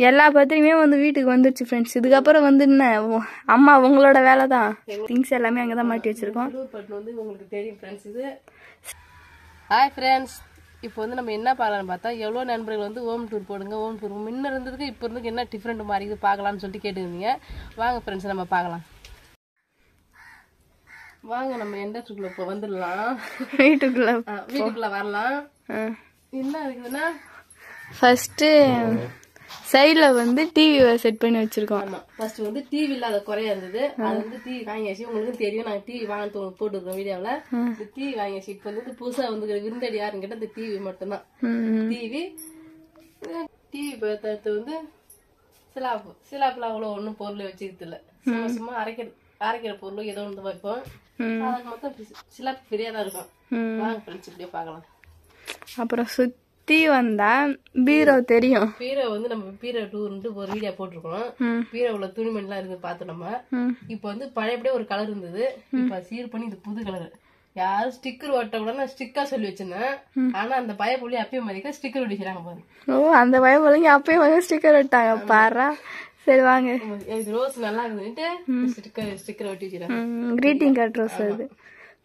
எல்லா பத்திரியுமே வந்து வீட்டுக்கு வந்துருச்சு ஃப்ரெண்ட்ஸ். இதுக்கப்புறம் வந்து என்ன அம்மா உங்களோட வேலை தான். திங்ஸ் எல்லாமே அங்கே தான் மாட்டி வச்சிருக்கோம். வந்து உங்களுக்கு தெரியும் ஃப்ரெண்ட்ஸ். இது ஹாய் ஃப்ரெண்ட்ஸ். இப்போ வந்து நம்ம என்ன பார்க்கலான்னு பார்த்தா எவ்வளோ நண்பர்கள் வந்து ஹோம் டூர் போடுங்க ஹோம் டூர் முன்ன இருந்ததுக்கு இப்போ இருந்துக்கு என்ன டிஃப்ரெண்ட் மாதிரி இது பார்க்கலான்னு சொல்லிட்டு கேட்டுருந்தீங்க. வாங்க ஃப்ரெண்ட்ஸ் நம்ம பார்க்கலாம். வாங்க நம்ம எண்டத்துக்குள்ள இப்போ வந்துடலாம். வீட்டுக்குள்ள வரலாம். என்ன இருக்குதுன்னா ஃபர்ஸ்ட் சைடில் வந்து டிவி செட் பண்ணி வச்சிருக்கோம். ஆமாம், ஃபர்ஸ்ட் வந்து டிவி இல்லாத குறையா இருந்தது. அது வந்து டிவி வாங்கியாச்சு. உங்களுக்கு தெரியும் நாங்கள் டிவி வாங்க போட்டுருக்கோம் வீடியோவில். இந்த டிவி வாங்கியாச்சு. இப்போ வந்து புதுசாக வந்து விருந்தடி யாருன்னு கேட்டால் இந்த டிவி மட்டும்தான். டிவி பார்த்து வந்து சிலாப்பில் அவ்வளோ ஒன்றும் பொருள் வச்சுக்கிறது இல்லை. சும்மா அரைக்கிற பொருள் ஏதோ ஒன்று வைப்போம். அதுக்கு மொத்தம் சிலாப்பு ஃப்ரீயாக தான் இருக்கும். வாங்க ஃப்ரெண்ட்ஸ் இப்படியே பார்க்கலாம். அப்புறம் சுத்தி வந்தா பீரோ தெரியும். பீரோ வந்து நம்ம பீரோ டூர்ன்ட்டு ஒரு வீடியோ போட்டிருக்கோம். பீரோ உள்ள துணிமணிலாம் இருக்கு பார்த்தோம் நம்ம. இப்போ வந்து பழையபடியே ஒரு கலர் இருந்தது. இப்போ சீர் பண்ணி இது புது கலர். யாரும் ஸ்டிக்கர் ஒட்ட கூட நான் ஸ்டிக்கா சொல்லி வச்சிருந்தேன். ஆனா அந்த பயப்புள்ளி அப்பயும் மதிக்க ஸ்டிக்கர் ஒட்டிக்கிறாங்க பாரு. ஓ, அந்த பயப்புள்ளிங்க அப்பயும் வந்து ஸ்டிக்கர் ஒட்டாங்க பாரு. சரி வாங்க. ரோஸ் நல்லா இருக்குதுன்ட்டு ஸ்டிக்கர் ஒட்டி வச்சிருக்காங்க. கிரீட்டிங் கார்டு ரோஸ் அது.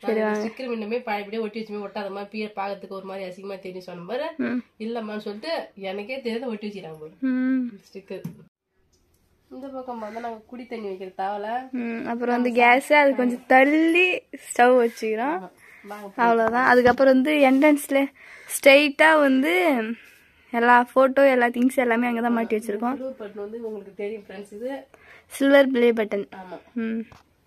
சரி வாங்க. ஸ்டிக்கர் முன்னமே பழையபடியே ஒட்டி வச்சுமே ஒட்டாதமா பீர் பாக்கிறதுக்கு ஒரு மாதிரி அசிங்கமா தெரியும் சொன்ன பாரு. இல்லம்மான்னு சொல்லிட்டு எனக்கே தெரியாத ஒட்டி வச்சிருக்காங்க பாரு ஸ்டிக்கர். இந்த பக்கம் பார்த்தா நாங்க குடி தண்ணி வைக்கிற தாவல. அப்புறம் வந்து கேஸ் அது கொஞ்சம் தள்ளி ஸ்டவ் வச்சுக்கிறோம். அவ்வளவுதான். அதுக்கப்புறம் வந்து என்ட்ரன்ஸ்ல ஸ்ட்ரெயிட்டா வந்து எல்லா போட்டோ எல்லா திங்ஸ் எல்லாமே அங்கதான் மாட்டி வச்சிருக்கோம். பட்டன் வந்து உங்களுக்கு தெரியும் ஃப்ரெண்ட்ஸ். இது சில்வர் பிளே பட்டன். ஆமா.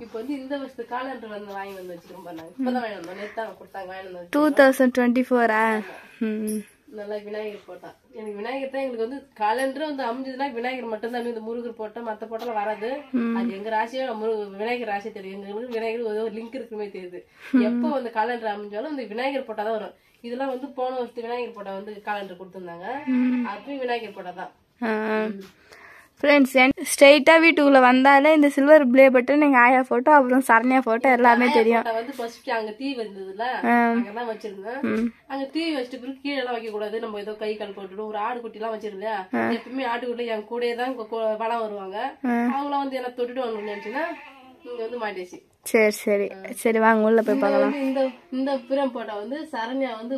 இப்போ வந்து இந்த வருஷத்து காலண்டர் வந்து வாங்கி வந்து வச்சிருக்கோம் பாருங்க. இப்பதான் வாங்கி வந்தோம். நேத்து தான் கொடுத்தாங்க வாங்கி வந்து 2024. நல்லா விநாயகர் போட்டா. எனக்கு விநாயகர் தான் எங்களுக்கு வந்து காலண்டர் வந்து அமைஞ்சதுன்னா விநாயகர் மட்டும் தான். இந்த முருகர் போட்டா மத்த போட்டாலும் வராது. அது எங்க ராசியோ விநாயகர் ராசியை தெரியும். எங்களுக்கு விநாயகர் ஒரு லிங்க் இருக்குமே தெரியுது. எப்போ வந்து காலண்டர் அமைஞ்சாலும் இந்த விநாயகர் போட்டா தான் வரும். இதெல்லாம் வந்து போன வருஷத்து விநாயகர் போட்டா வந்து காலண்டர் கொடுத்துருந்தாங்க. அப்பயும் விநாயகர் போட்டா தான். ஃப்ரெண்ட்ஸ் ஸ்ட்ரெயிட்டா வீட்டுக்குள்ள வந்தாலே இந்த சில்வர் பிளே பட்டன் எங்க ஆயா போட்டோ அப்புறம் சரண்யா போட்டோ எல்லாமே தெரியும். வந்து ஃபர்ஸ்ட் அங்க டிவி வந்ததுல அங்கதான் வச்சிருந்தேன். அங்க டிவி வச்சுட்டு பிறகு கீழே எல்லாம் வைக்க கூடாது. நம்ம ஏதோ கை கால் போட்டுட்டு ஒரு ஆடு குட்டி எல்லாம் வச்சிருந்தா எப்பவுமே ஆட்டுக்குள்ள என் கூடயே தான் வளம் வருவாங்க. அவங்களாம் வந்து என்ன தொட்டுட்டு வாங்கணும்னு நினைச்சுன்னா இங்க வந்து மாட்டிடுச்சு. சரி சரி சரி வாங்க உள்ள போய் பார்க்கலாம். இந்த பிரம் போட்டா வந்து சரண்யா வந்து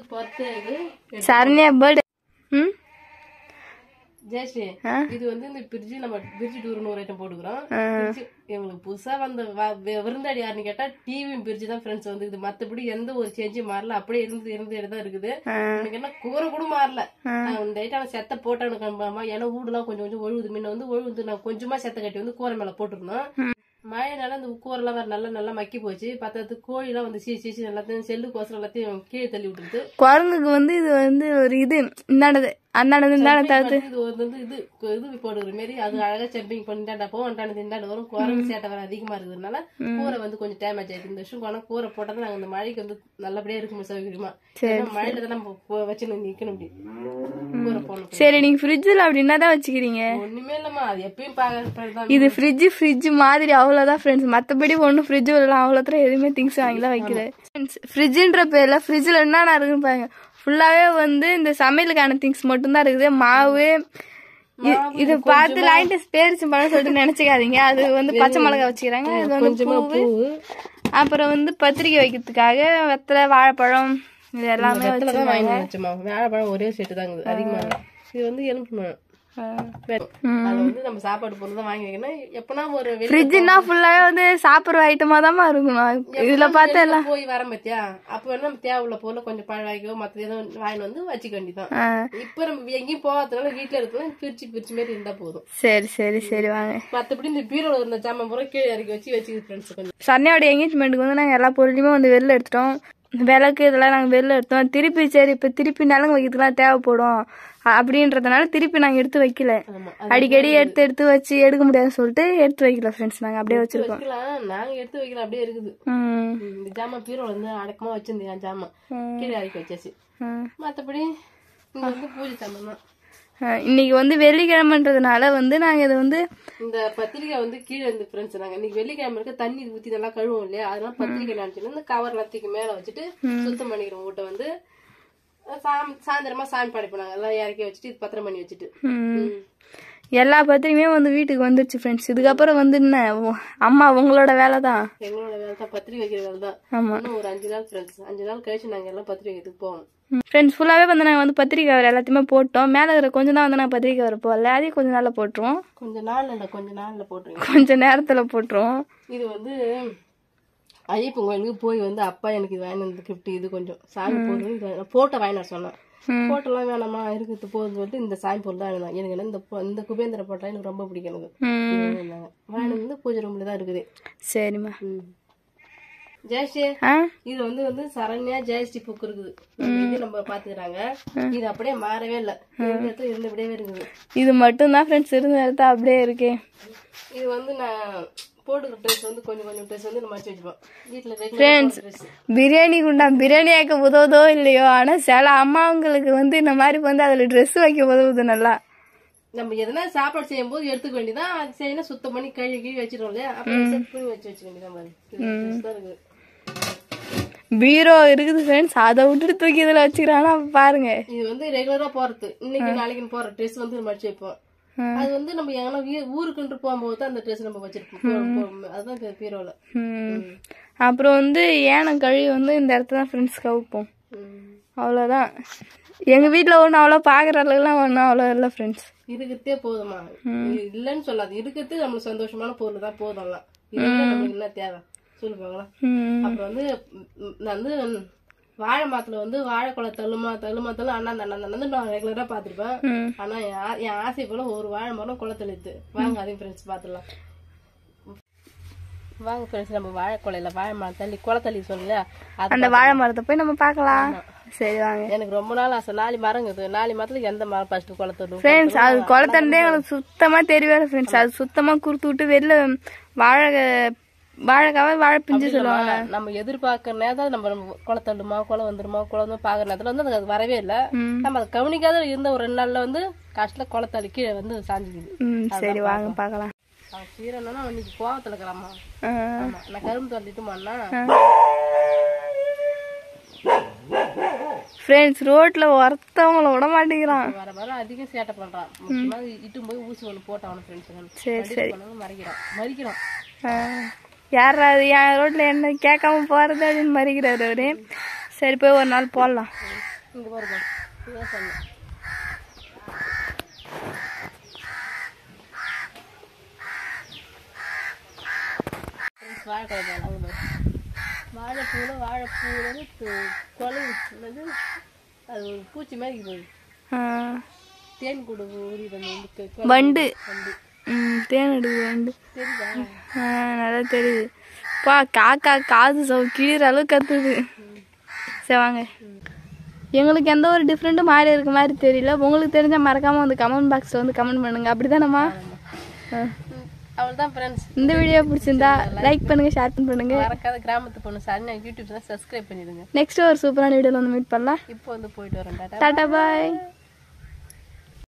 சரண்யா பர்த்டே. ஜெயஸ்ரீ இது வந்து இந்த பிரிட்ஜ் நம்ம பிரிட்ஜ் டூர்னு ஒரு ஐட்டம் போட்டுக்கிறோம். எங்களுக்கு புதுசா வந்து விருந்தாடி யாருன்னு கேட்டா டிவியும் பிரிட்ஜ் தான் ஃப்ரெண்ட்ஸ் வந்து இது. மத்தபடி எந்த ஒரு சேஞ்சும் மாறல. அப்படியே இருந்துதான் இருக்குது. எனக்கு என்ன கூரை கூட மாறல. இந்த ஐட்டம் செத்த போட்டானு ஏன்னா வீடுலாம் கொஞ்சம் கொஞ்சம் ஒழுகுது. முன்ன வந்து ஒழுகுது. நான் கொஞ்சமா செத்த கட்டி வந்து கூரை மேல போட்டுருந்தோம். மழைனால அந்த கூரெல்லாம் வேற நல்லா மக்கி போச்சு. பத்தாது கோழி எல்லாம் வந்து சீச்சு எல்லாத்தையும் செல்லு கோசம் எல்லாத்தையும் கீழே தள்ளி விட்டுருது. குரங்குக்கு வந்து இது வந்து ஒரு இது இந்தானது அந்தானது இந்தானது இது வந்து இது போடுற மாரி அது அழகா ஜம்பிங் பண்ணிட்டாண்டா போவாண்டானது இந்தாண்டு வரும். குரங்கு சேட்டை வேற அதிகமா இருக்கிறதுனால கூரை வந்து கொஞ்சம் டேமேஜ் ஆயிடுது. இந்த வருஷம் போனா கூரை போட்டா நாங்க இந்த மழைக்கு வந்து நல்லபடியா இருக்கும் சௌகரியமா. மழையில தான் நம்ம வச்சு நிக்கணும். அப்படி கூரை போடணும். சரி நீங்க ஃப்ரிட்ஜ்ல அப்படி என்னதான் வச்சுக்கிறீங்க? ஒண்ணுமே இல்லம்மா, அது எப்பயும் பாக்க இது ஃப்ரிட்ஜ் மாதிரி அவ்வளவுதான் ஃப்ரெண்ட்ஸ். மத்தபடி ஒன்னும் ஃப்ரிட்ஜ் எல்லாம் அவ்வளோத்துல எதுவுமே திங்ஸ் வாங்கிலாம் வைக்கல. ஃப்ரிட்ஜ்ன்ற பேர்ல ஃப்ரிட்ஜ்ல என்னென்ன இருக்குன்னு பாருங்க. ஃபுல்லாவே வந்து இந்த சமையலுக்கான திங்ஸ் மட்டும் தான் இருக்குது. மாவு இது பார்த்து லைட்டு பேரிச்சு பழம் சொல்லிட்டு நினைச்சுக்காதீங்க. அது வந்து பச்சை மிளகாய் வச்சுக்கிறாங்க. இது வந்து பூவு. அப்புறம் வந்து பத்திரிக்கை வைக்கிறதுக்காக வெத்தலை வாழைப்பழம் இது எல்லாமே வாழைப்பழம் ஒரே செட்டு தாங்க அதிகமா. இது வந்து எலும்பு வந்து நம்ம சாப்பாடு பொருள் தான் வாங்கி வைக்கணும். எப்பனா ஒரு ஃப்ரிட்ஜ்னா ஃபுல்லாவே வந்து சாப்பிடுற ஐட்டமா தான் இருக்கணும். இதுல பார்த்தா எல்லாம் போய் வர பத்தியா அப்ப வேணா தேவையுள்ள பொருளை கொஞ்சம் பழகிக்கோ மத்த எதுவும் வாங்கி வந்து வச்சுக்க வேண்டியதான். இப்ப நம்ம எங்கேயும் போகாதனால வீட்டுல இருக்கலாம் பிரிச்சு மாரி இருந்தா போதும். சரி சரி சரி வாங்க. மத்தபடி இந்த பீரோல இருந்த ஜாமான் பூரா கீழே இறக்கி வச்சு ஃப்ரெண்ட்ஸ் கொஞ்சம். சன்னையோட எங்கேஜ்மெண்ட்டுக்கு வந்து நாங்க எல்லா பொருளையுமே வந்து வெளில எடுத்துட்டோம். விளக்கு இதெல்லாம் நாங்க வெளில எடுத்தோம். திருப்பி சரி இப்ப திருப்பி நலங்கு வைக்கிறதுலாம் தேவைப்படும் அப்படின்றதுனால திருப்பி நாங்க எடுத்து வைக்கல. அடிக்கடி எடுத்து வச்சு எடுக்க முடியாதுன்னு சொல்லிட்டு எடுத்து வைக்கல ஃப்ரெண்ட்ஸ். நாங்க அப்படியே வச்சிருக்கோம். நாங்க எடுத்து வைக்கல அப்படியே இருக்குது. இந்த ஜாமான் பீரோல வந்து அடக்கமா வச்சிருந்தேன். ஜாமான் கீழே இறக்கி வச்சாச்சு. மத்தபடி இங்க வந்து பூஜை சாமான் தான். இன்னைக்கு வந்து வெள்ளிக்கிழமைன்றதுனால வந்து நாங்க இதை வந்து இந்த பத்திரிக்கை வந்து கீழே இருந்து ஃப்ரெண்ட்ஸ் நாங்க இன்னைக்கு வெள்ளிக்கிழமை இருக்க தண்ணி ஊத்தி நல்லா கழுவோம் இல்லையா, அதனால பத்திரிக்கை நினைச்சுட்டு இந்த கவர் எல்லாத்துக்கு மேல வச்சுட்டு சுத்தம் பண்ணிக்கிறோம். வீட்டை வந்து சாயந்தரமா சாமி படைப்போம். நாங்க எல்லாம் இறக்கி வச்சுட்டு இது பத்திரம் பண்ணி வச்சுட்டு எல்லா பத்திரியுமே வந்து வீட்டுக்கு வந்துருச்சு ஃப்ரெண்ட்ஸ். இதுக்கப்புறம் வந்து என்ன அம்மா உங்களோட வேலை தான். எங்களோட வேலை தான் பத்திரிக்கை வைக்கிற வேலை தான். ஆமா, இன்னும் ஒரு 5 நாள் ஃப்ரெண்ட்ஸ், 5 நாள் கழிச்சு நாங்க எல்லாம் பத்திரிக்கை வைக்கிறதுக்கு போவோம் ஃப்ரெண்ட்ஸ். ஃபுல்லாவே வந்து நாங்கள் வந்து பத்திரிக்கை கவர் எல்லாத்தையுமே போட்டோம். மேலே இருக்கிற கொஞ்சம் தான் வந்து நாங்கள் பத்திரிக்கை கவர் போடல, அதையும் கொஞ்ச நாளில் போட்டுருவோம். கொஞ்ச நாள்ல போட்டுருங்க, கொஞ்ச நேரத்தில் போட்டுருவோம். இது வந்து ஐயப்பன் கோயிலுக்கு போய் வந்து அப்பா எனக்கு இது வாங்கி வந்து கிஃப்ட், இது கொஞ்சம் சாமி பொருள் போட்டோ வாங்கி நான் சொன்னேன். போட்டோலாம் வேணாமா இருக்குது போகுதுன்னு சொல்லிட்டு இந்த சாமி பொருள் தான் வேணும் எனக்கு. இந்த குபேந்திர போட்டோ எனக்கு ரொம்ப பிடிக்கும். எனக்கு வாங்கி வந்து பூஜை ரூம்ல தான் இருக்குது. சரிம்மா. ஜெயஸ்ரீ, இது வந்து சரண்யா ஜெயஸ்ரீ புக் இருக்குது, நம்ம பாத்துக்கிறாங்க. இது அப்படியே மாறவே இல்லை, இருந்தபடியே இருக்குது. இது மட்டும் தான் ஃப்ரெண்ட்ஸ் இருந்த இடத்த அப்படியே இருக்கு. இது வந்து நான் போட்டுக்கிற ட்ரெஸ் வந்து கொஞ்சம் ட்ரெஸ் வந்து நம்ம வச்சு வச்சுப்போம் வீட்டுல. பிரியாணி குண்டா பிரியாணி ஆக்க உதவுதோ இல்லையோ, ஆனா சில அம்மாங்களுக்கு வந்து இந்த மாதிரி வந்து அதுல ட்ரெஸ் வைக்க உதவுது நல்லா. நம்ம எதனா சாப்பாடு செய்யும் போது எடுத்துக்க வேண்டியதான், அது செய்யணும் சுத்தம் பண்ணி கழுவி வச்சிருவோம் இல்லையா, அப்புறம் வச்சு வேண்டியதான். பீரோ இருக்குது ஃப்ரெண்ட்ஸ், அதை விட்டுட்டு தூக்கி இதுல வச்சுக்கிறானா பாருங்க. இது வந்து ரெகுலரா போறது, இன்னைக்கு நாளைக்கு போற ட்ரெஸ் வந்து மடிச்சு வைப்போம். அது வந்து நம்ம எங்கன்னா ஊருக்குன்று போகும்போது அந்த ட்ரெஸ் நம்ம வச்சிருப்போம், அதுதான் பீரோல. அப்புறம் வந்து ஏனம் கழுவி வந்து இந்த இடத்துல தான் ஃப்ரெண்ட்ஸ் கவுப்போம், அவ்வளவுதான். எங்க வீட்டுல ஒண்ணு அவ்வளவு பாக்குற அளவுக்குலாம் ஒன்னும் அவ்வளவு இல்ல ஃப்ரெண்ட்ஸ். இருக்கிறதே போதுமா, இல்லன்னு சொல்லாது, இருக்கிறது நம்மளுக்கு சந்தோஷமான பொருள் தான் போதும்லாம். நம்மளுக்கு என்ன தேவை சொல்லுவாங்களா. அப்புறம் வந்து நான் வந்து வாழை மரத்துல வந்து வாழைக்குலை தள்ளுமா அண்ணா நான் ரெகுலரா பாத்துருப்பேன். ஆனா என் ஆசை போல ஒரு வாழை மரம் குலை தள்ளிது. வாங்க அதையும் ஃப்ரெண்ட்ஸ் பாத்துடலாம். வாங்க ஃப்ரெண்ட்ஸ், நம்ம வாழைக்குலையில வாழை மரம் தள்ளி குலை தள்ளி சொல்லல, அந்த வாழை மரத்தை போய் நம்ம பாக்கலாம். சரி வாங்க. எனக்கு ரொம்ப நாள் ஆசை, 4 மரம் இருக்குது. 4 மரத்துல எந்த மரம் ஃபர்ஸ்ட் குலை தள்ளும் ஃப்ரெண்ட்ஸ். அது குலை தண்டே எனக்கு சுத்தமா தெரியவே ஃப்ரெண்ட்ஸ். அது சுத்தமா குறுத்து விட்டு வெளில வாழைக்காவே வாழை பிஞ்சு சொல்லுவாங்க. நம்ம எதிர்பார்க்கற நேரத்தில் நம்ம குலை தள்ளுமா குலை வந்துருமா குலை வந்து பாக்குற நேரத்துல வந்து அது வரவே இல்லை. நம்ம அதை கவனிக்காத இருந்த ஒரு 2 நாள்ல வந்து கஷ்டத்துல குலை தள்ளி கீழே வந்து சாஞ்சிக்குது. சரி வாங்க பாக்கலாம். சீரனா இன்னைக்கு கோவத்துல இருக்கிறாமா, நான் கரும்பு தள்ளிட்டுமாண்ணா. ஃப்ரெண்ட்ஸ் ரோட்ல ஒருத்தவங்கள விட மாட்டேங்கிறான், வர வர அதிகம் சேட்டை பண்றான். முக்கியமா இட்டு போய் ஊசி ஒண்ணு போட்டான் ஃப்ரெண்ட்ஸ். சரி சரி மறிக்கிறான். யாராவது என் ரோட்ல என்ன கேட்காம போறது அப்படின்னு மறிக்கிறாரு அவரு. சரி போய் ஒரு நாள் போடலாம். இங்க பாருங்க, வாழைப்பூல கொலை அது பூச்சி மாதிரி போகுது. தேன் கூடு வண்டு, தேன் எடுக்குது வண்டு. நல்லா தெரியுது பா, காக்கா காது கிழிற அளவுக்கு கத்துது. சரி வாங்க. எங்களுக்கு எந்த ஒரு டிஃப்ரெண்ட்டும் மாறி இருக்க மாதிரி தெரியல. உங்களுக்கு தெரிஞ்சா மறக்காம வந்து கமெண்ட் பாக்ஸ்ல வந்து கமெண்ட் பண்ணுங்க. அப்படிதானம்மா? அவ்வளவுதான் ஃப்ரெண்ட்ஸ். இந்த வீடியோ பிடிச்சிருந்தா லைக் பண்ணுங்க, ஷேர் பண்ணுங்க. மறக்காத கிராமத்து பொண்ணு சரண்யா யூடியூப் சப்ஸ்கிரைப் பண்ணிடுங்க. நெக்ஸ்ட் ஒரு சூப்பரான வீடியோல வந்து மீட் பண்ணலாம். இப்போ வந்து போயிட்டு வரேன். டாடா பாய்.